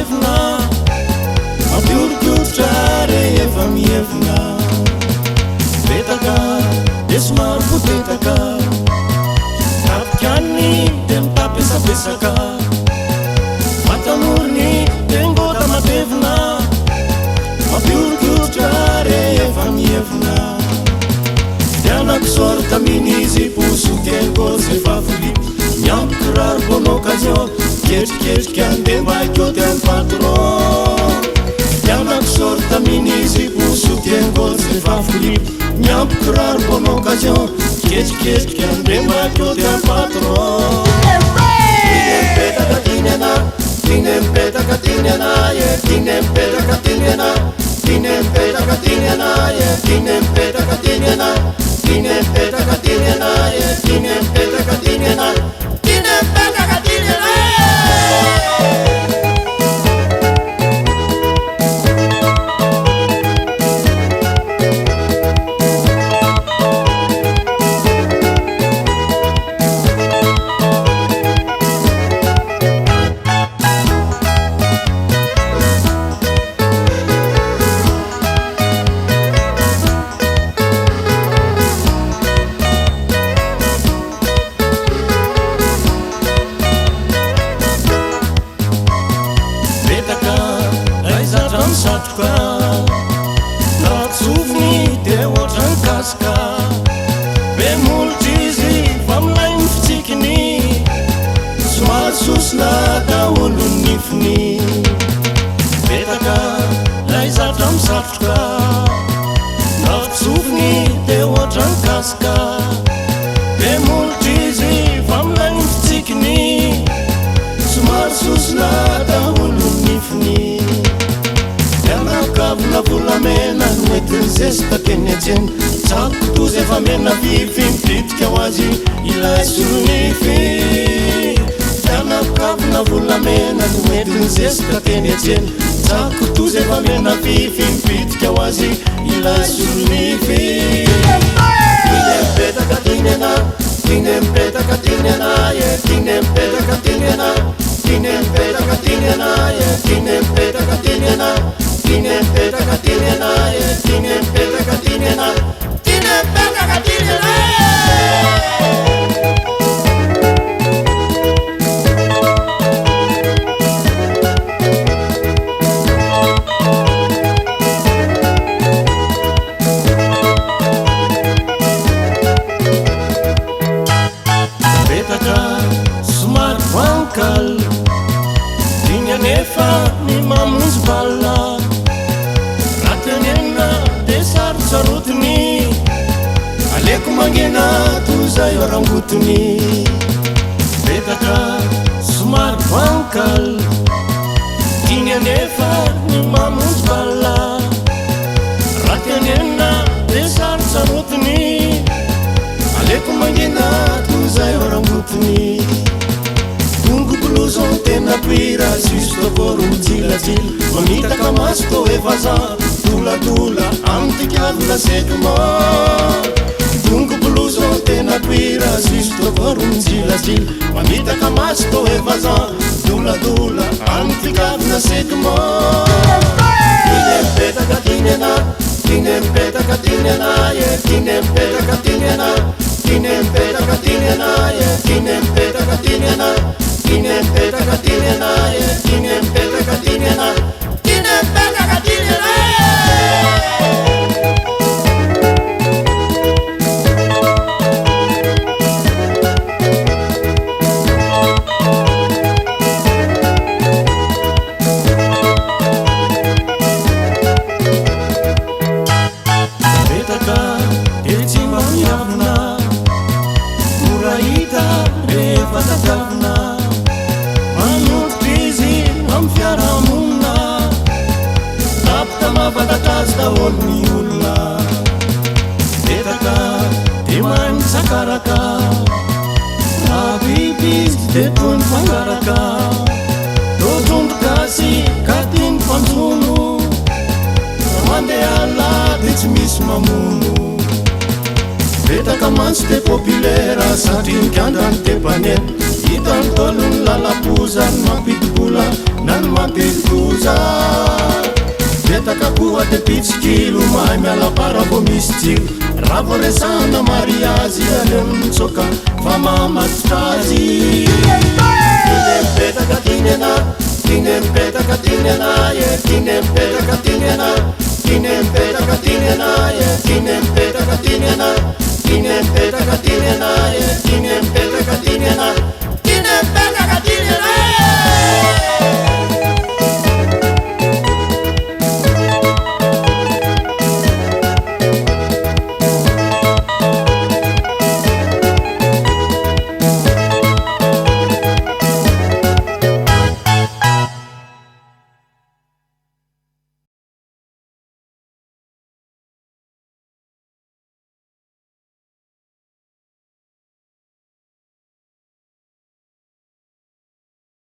matevina mampiorokorotra re efa mievina betaka de somary votetaka napikaniny de mitapesapesaka matamorony de ngota matevina mampiorokorotra re efa mievina dianakisorta minizy posotiako zay favolity miampikiraro bonne occasion ketriketrika ande maikeo tiany patron dianakisorta minizy posotiako zay favolity miampikiraro bonne occasion ketriketrika ande maikeo tiany patron Tine mpetaka tine ana ye tine mpetaka tine ana tine mpetaka tine ana ye tine mpetaka tine ana tine mpetaka tine ana ye tine mpetaka tine ana tine mpetaka tine ana Latsoviny de ohatrany kasika be molotry izy fa milay ny fitsikiny somary sosina daholo ny nifiny betaka lay zatra misatroka latsoviny de ohatrany kasika be molotry izy fa milay ny fitsikiny somary sosina daholo ny nifiny Kavuna volamena noetiny zesta teny atseny tsako tozy efa mena vivy mipitika ho azy ilay solonify fianakavuna volamena noetiny zesta teny atseny tsako tozy efa mena vivy mipitika ho azy ilay solonify tine mpetaka tine ana tine mpetaka tine ana ye tine mpetaka tine ana tine mpetaka tine ana ye tine mpetaka tine ana tine mpetaka tine ana ye tine mpetaka tine ana tine mpetaka tine ana betaka somary vankal diny anefa ny mamonjy balina sarotiny aleko mangena tozay orangotiny betaka somary vankal diny anefa ny mamonjy balina raty anenina de sarotiny aleko mangena tozay orangotiny dongoboloson tena pira justo vorony jilajila mamitaka maso tô evaza doladola amtikavina segma dongoboloson tena pira justo vorony jilajila mamitaka maso tô evaza doladola amtikavina segma tine mpetaka tine ana tine mpetaka tine ana ye tine mpetaka tine ana tine mpetaka tine ana ye tine mpetaka tine ana tine mpetaka tine ana ye tine mpetaka tine ana tine mpetaka tine ana betaka etsy mamiavina morahita rehefa tadiavina manotry izy amy fiarahamonina napita mafatakazy daholo ny olona betaka de mahay mitsakaraka raha biby izy de toy ny fangaraka totrondro gasy ka tiany fanjono mandeha alady tsy misy mamono betaka manso de populaire satria nikandany de banety hitany tolony lalapozany mampidiko vola na ny mampelikoza etaka koa de pitsikilo mahay mialapara vo misy tsiro raha vo resana mariazy aleo mitsoka fa mamatitra azy tine mipetaka tiny ana tine mipetaka tiny ana e tine mipetaka tiny ana tine mipetaka tiny ana e tine mipetaka tiny ana tine mipetaka tiny ana e tine mipetaka